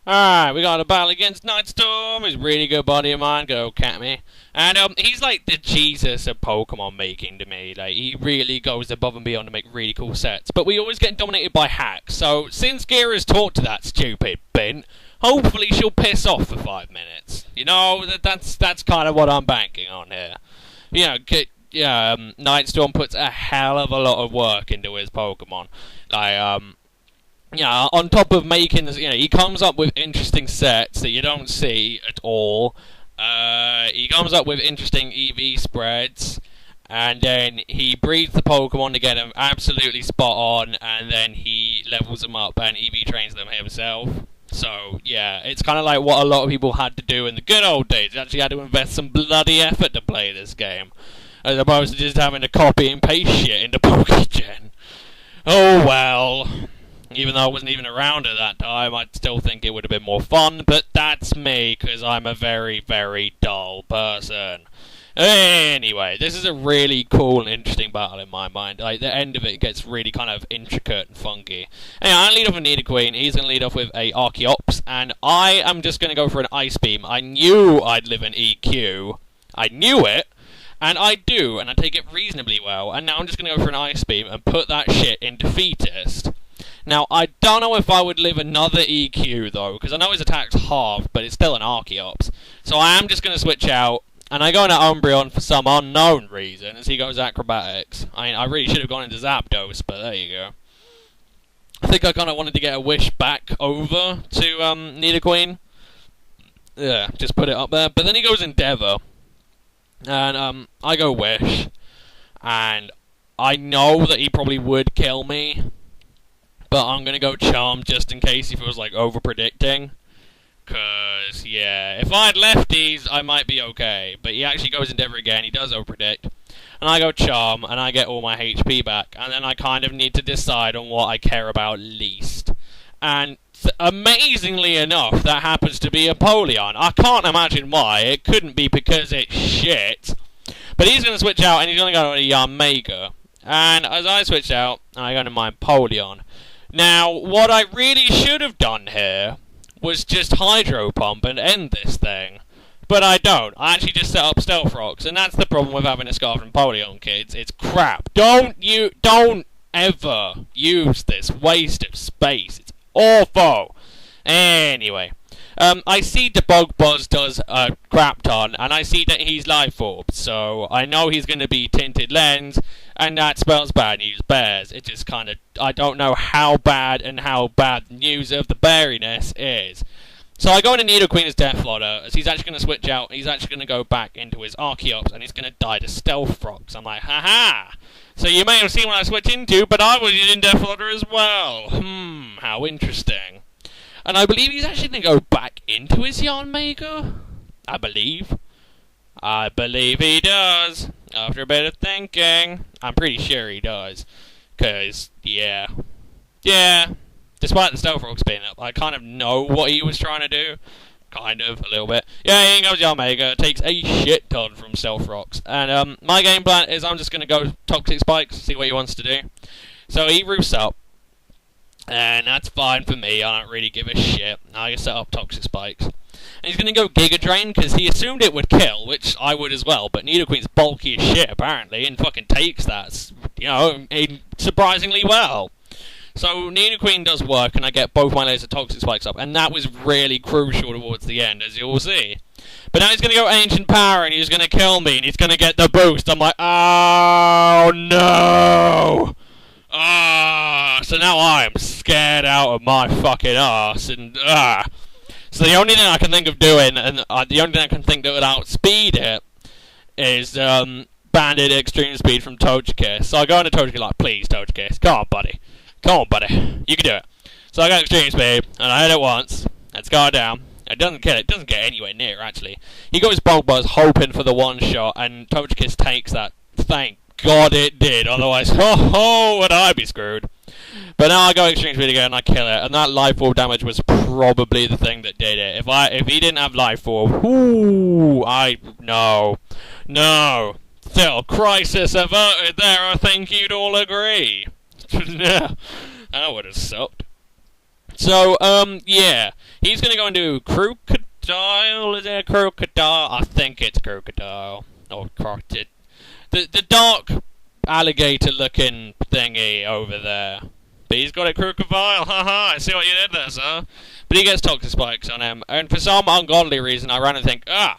Alright, we got a battle against Nightstorm. He's a really good buddy of mine. Go cat me. And he's like the Jesus of Pokemon making to me. Like, he really goes above and beyond to make really cool sets. But we always get dominated by hacks. So since Gira's talked to that stupid bint, hopefully she'll piss off for 5 minutes. You know, that's kind of what I'm banking on here. You know, Nightstorm puts a hell of a lot of work into his Pokemon. Like, yeah, on top of making this, he comes up with interesting sets that you don't see at all. He comes up with interesting EV spreads, and then he breeds the Pokemon to get them absolutely spot on, and then he levels them up and EV trains them himself. So, yeah, it's kind of like what a lot of people had to do in the good old days. You actually had to invest some bloody effort to play this game, as opposed to just having to copy and paste shit into PokeGen. Oh well. Even though I wasn't even around at that time, I'd still think it would have been more fun, but that's me, because I'm a very, very dull person. Anyway, this is a really cool and interesting battle in my mind. Like, the end of it gets really kind of intricate and funky. Anyway, I'm going to lead off with Nidoqueen. He's going to lead off with a Archeops, and I am just going to go for an Ice Beam. I knew I'd live in EQ. I knew it. And I do, and I take it reasonably well. And now I'm just going to go for an Ice Beam and put that shit in Defeatist. Now, I don't know if I would live another EQ, though, because I know his attack's halved, but it's still an Archeops. So I am just going to switch out, and I go into Umbreon for some unknown reason, as he goes Acrobatics. I mean, I really should have gone into Zapdos, but there you go. I think I kind of wanted to get a Wish back over to Nidoqueen. Yeah, just put it up there. But then he goes Endeavor, and I go Wish, and I know that he probably would kill me, but I'm going to go Charm just in case he feels like over-predicting. Because, yeah, if I had lefties, I might be okay. But he actually goes Endeavor again, he does over-predict. And I go Charm, and I get all my HP back. And then I kind of need to decide on what I care about least. And amazingly enough, that happens to be Apollyon. I can't imagine why. It couldn't be because it's shit. But he's going to switch out, and he's going to go to Yanmega. And as I switch out, I go to my Apollyon. Now, what I really should have done here was just Hydro Pump and end this thing. But I don't. I actually just set up Stealth Rocks, and that's the problem with having a Scarf and Apollyon, kids. It's crap. Don't ever use this waste of space. It's awful. Anyway, I see the Buzz does a crap ton, and I see that he's Life Orb, so I know he's going to be Tinted Lens, and that spells bad news bears. It just kind of, I don't know how bad the news of the beariness is. So I go into Nidoqueen as Death Flutter, as he's actually going to switch out, he's actually going to go back into his Archeops, and he's going to die to Stealth Rocks. I'm like, haha! So you may have seen what I switched into, but I was using Death Flutter as well. How interesting. And I believe he's actually going to go back into his Yanmega. I believe he does. After a bit of thinking. I'm pretty sure he does. Because, yeah. Yeah. Despite the Stealth Rocks being up, I kind of know what he was trying to do. Kind of, a little bit. Yeah, here goes Yanmega. Takes a shit ton from Stealth Rocks. And my game plan is I'm just going to go Toxic Spikes, see what he wants to do. So he roofs up. And that's fine for me, I don't really give a shit. I just set up Toxic Spikes. And he's going to go Giga Drain, because he assumed it would kill, which I would as well, but Nidoqueen's bulky as shit, apparently, and fucking takes that, surprisingly well. So Nidoqueen does work, and I get both my layers of Toxic Spikes up, and that was really crucial towards the end, as you'll see. But now he's going to go Ancient Power, and he's going to kill me, and he's going to get the boost. I'm like, oh no! So now I'm scared out of my fucking ass, and So the only thing I can think of doing, and the only thing I can think that would outspeed it, is Banded Extreme Speed from Togekiss. So I go into Togekiss like, please Togekiss, come on buddy, you can do it. So I got Extreme Speed, and I hit it once, it's gone down. It doesn't kill it, doesn't get anywhere near actually. He goes Buzz hoping for the one shot, and Togekiss takes that. Thank God it did, otherwise, would I be screwed. But now I go Extreme Speed again and I kill it, and that Life Orb damage was probably the thing that did it. If he didn't have Life Orb, no. Still, crisis averted there, I think you'd all agree. That would have sucked. So, yeah. He's going to go and do Crocodile. Is it Crocodile? I think it's Crocodile. Or Crocodile. The dark alligator-looking thingy over there. But he's got a Crocodile. Haha, I see what you did there, sir. But he gets Toxic Spikes on him. And for some ungodly reason, I ran and think, he'll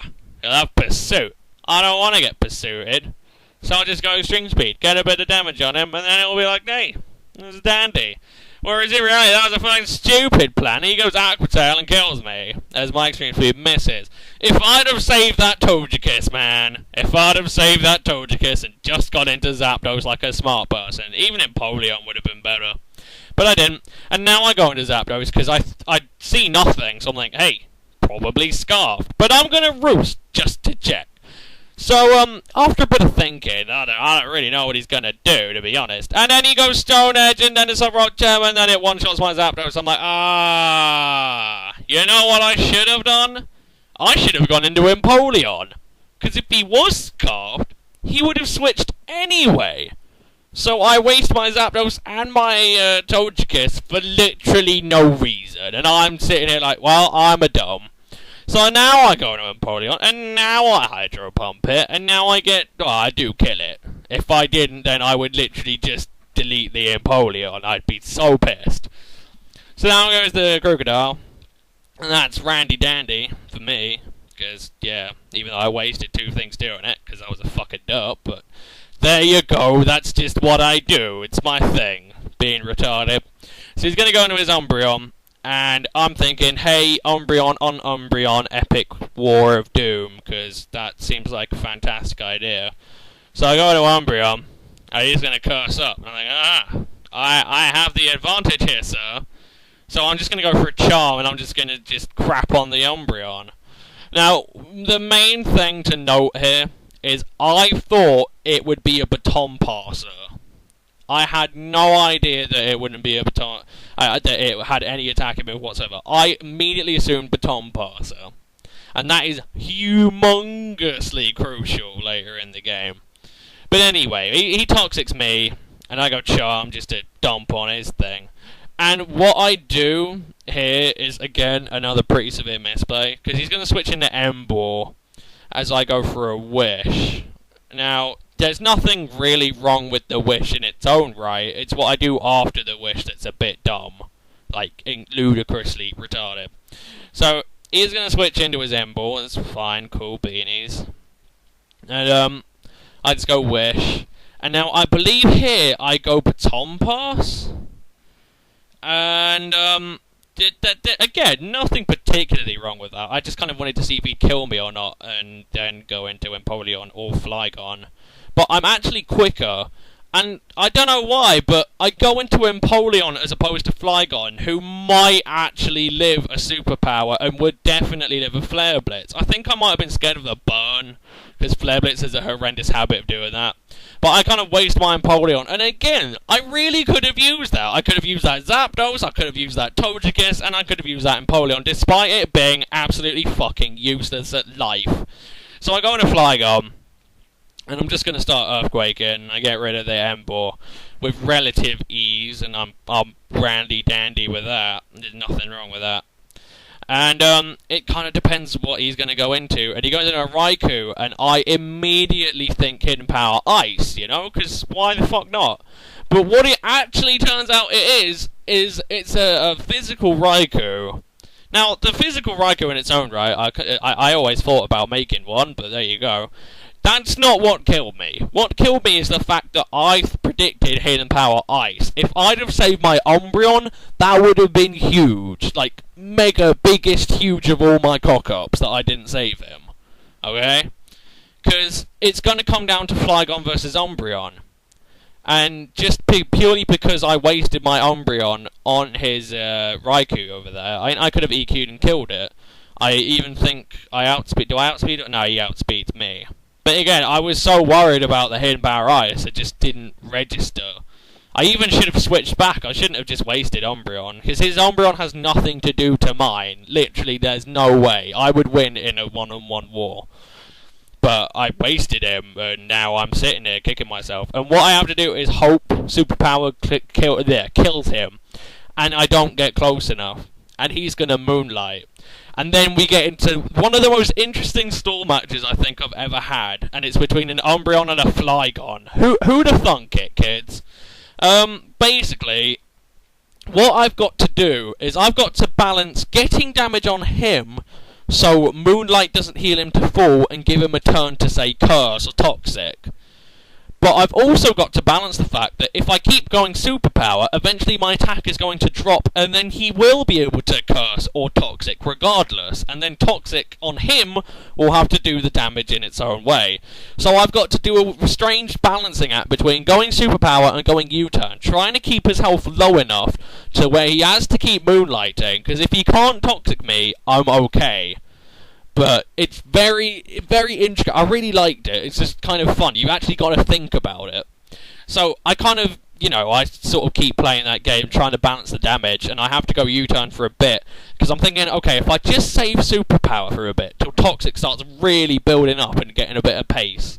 have Pursuit. I don't want to get pursued. So I'll just go Extreme Speed, get a bit of damage on him, and then it'll be like, hey, this is dandy. Whereas in reality, that was a fucking stupid plan. He goes Aqua Tail and kills me, as my Extreme Speed misses. If I'd have saved that Togekiss, man, if I'd have saved that Togekiss and just got into Zapdos like a smart person, even Empoleon would have been better. But I didn't, and now I go into Zapdos because I see nothing, so I'm like, hey, probably Scarfed. But I'm gonna Roost just to check. So, after a bit of thinking, I don't really know what he's gonna do, to be honest. And then he goes Stone Edge, and then it's a Rock Gem, and then it one-shots my Zapdos. I'm like, you know what I should have done? I should have gone into Empoleon. Because if he was Scarfed, he would have switched anyway. So I waste my Zapdos and my Togekiss for literally no reason. And I'm sitting here like, well, I'm a dumb. So now I go into Empoleon, and now I Hydro Pump it, and now I get... Oh, I do kill it. If I didn't, then I would literally just delete the Empoleon. I'd be so pissed. So now goes the Crocodile, and that's Randy Dandy for me. Because, yeah, even though I wasted 2 things doing it, because I was a fucking derp, but... There you go, that's just what I do. It's my thing, being retarded. So he's going to go into his Umbreon. And I'm thinking, hey, Umbreon on Umbreon, epic War of Doom, because that seems like a fantastic idea. So I go to Umbreon, and he's going to curse up. And I'm like, I have the advantage here, sir. So I'm just going to go for a Charm, and I'm just going to crap on the Umbreon. Now, the main thing to note here is I thought it would be a Baton Passer. I had no idea that it wouldn't be a baton, that it had any attacking move whatsoever. I immediately assumed Baton Passer. And that is humongously crucial later in the game. But anyway, he Toxics me, and I go Charm just to dump on his thing. And what I do here is, again, another pretty severe misplay, because he's going to switch into Emboar as I go for a Wish. Now, there's nothing really wrong with the Wish in its own right. It's what I do after the Wish that's a bit dumb. Like, ludicrously retarded. So, he's going to switch into his Emboar. That's fine, cool beanies. And, I just go Wish. And now, I believe here, I go Baton Pass. And, again, nothing particularly wrong with that. I just kind of wanted to see if he'd kill me or not, and then go into Empoleon or Flygon. But I'm actually quicker, and I don't know why, but I go into Empoleon as opposed to Flygon, who might actually live a superpower and would definitely live a Flare Blitz. I think I might have been scared of the burn, because Flare Blitz has a horrendous habit of doing that. But I kind of waste my Empoleon, and again, I really could have used that. I could have used that Zapdos, I could have used that Togekiss, and I could have used that Empoleon, despite it being absolutely fucking useless at life. So I go into Flygon. And I'm just going to start Earthquaking. I get rid of the Emboar with relative ease, and I'm randy dandy with that. There's nothing wrong with that. And it kind of depends what he's going to go into. And he goes into a Raikou, and I immediately think Hidden Power Ice, you know? Because why the fuck not? But what it actually turns out it is it's a physical Raikou. Now, the physical Raikou in its own right, I always thought about making one, but there you go. That's not what killed me. What killed me is the fact that I predicted Hidden Power Ice. If I'd have saved my Umbreon, that would have been huge. Like, mega, biggest, huge of all my cock-ups that I didn't save him. Okay? Because it's going to come down to Flygon versus Umbreon. And just purely because I wasted my Umbreon on his Raikou over there, I could have EQ'd and killed it. I even think I outspeed... Do I outspeed it? No, he outspeeds me. But again, I was so worried about the Hidden Power Ice, it just didn't register. I even should have switched back. I shouldn't have just wasted Umbreon, because his Umbreon has nothing to do to mine. Literally, there's no way I would win in a one-on-one war. But I wasted him, and now I'm sitting here kicking myself. And what I have to do is hope Superpower kills him, and I don't get close enough. and he's gonna Moonlight. And then we get into one of the most interesting stall matches I think I've ever had, and it's between an Umbreon and a Flygon. Who'd have thunk it, kids? Basically, what I've got to do is I've got to balance getting damage on him so Moonlight doesn't heal him to full and give him a turn to, say, Curse or Toxic. But I've also got to balance the fact that if I keep going Superpower, eventually my attack is going to drop, and then he will be able to Curse or Toxic regardless, and then Toxic on him will have to do the damage in its own way. So I've got to do a strange balancing act between going Superpower and going U-turn, trying to keep his health low enough to where he has to keep Moonlighting, because if he can't Toxic me, I'm okay. But it's very, very intricate. I really liked it. It's just kind of fun. You've actually got to think about it. So I kind of, I sort of keep playing that game, trying to balance the damage, and I have to go U-turn for a bit, because I'm thinking, okay, if I just save Superpower for a bit, till Toxic starts really building up and getting a bit of pace,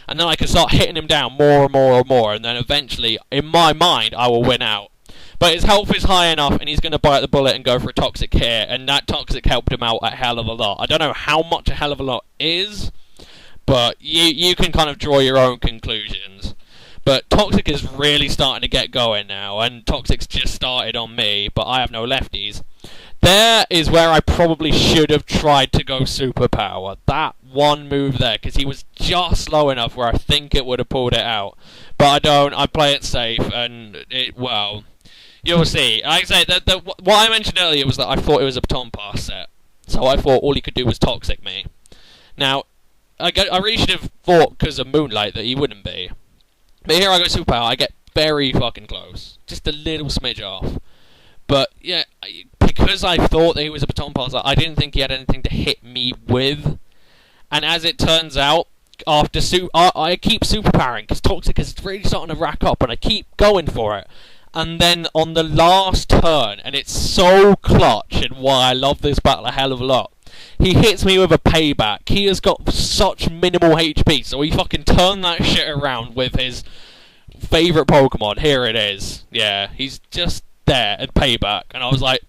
and then I can start hitting him down more and more and more, and then eventually, in my mind, I will win out. But his health is high enough, and he's going to bite the bullet and go for a Toxic here, and that Toxic helped him out a hell of a lot. I don't know how much a hell of a lot is, but you can kind of draw your own conclusions. But Toxic is really starting to get going now, and Toxic's just started on me, but I have no lefties. There is where I probably should have tried to go Superpower. That one move there, because he was just low enough where I think it would have pulled it out. But I don't. I play it safe, and well... You'll see. Like I say, what I mentioned earlier was that I thought it was a baton pass set. So I thought all he could do was Toxic me. Now, I really should have thought, because of Moonlight, that he wouldn't be. But here I go Superpower, I get very fucking close. Just a little smidge off. But, yeah, because I thought that he was a baton passer, I didn't think he had anything to hit me with. And as it turns out, after I keep Superpowering, because Toxic is really starting to rack up, and I keep going for it. And then on the last turn, and it's so clutch and why I love this battle a hell of a lot, he hits me with a payback. He has got such minimal HP, so he fucking turned that shit around with his favourite Pokemon. Here it is. Yeah, he's just there at payback. And I was like,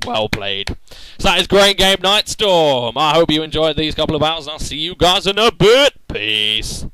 well played. So that is great game, Nightstorm. I hope you enjoyed these couple of battles, and I'll see you guys in a bit. Peace.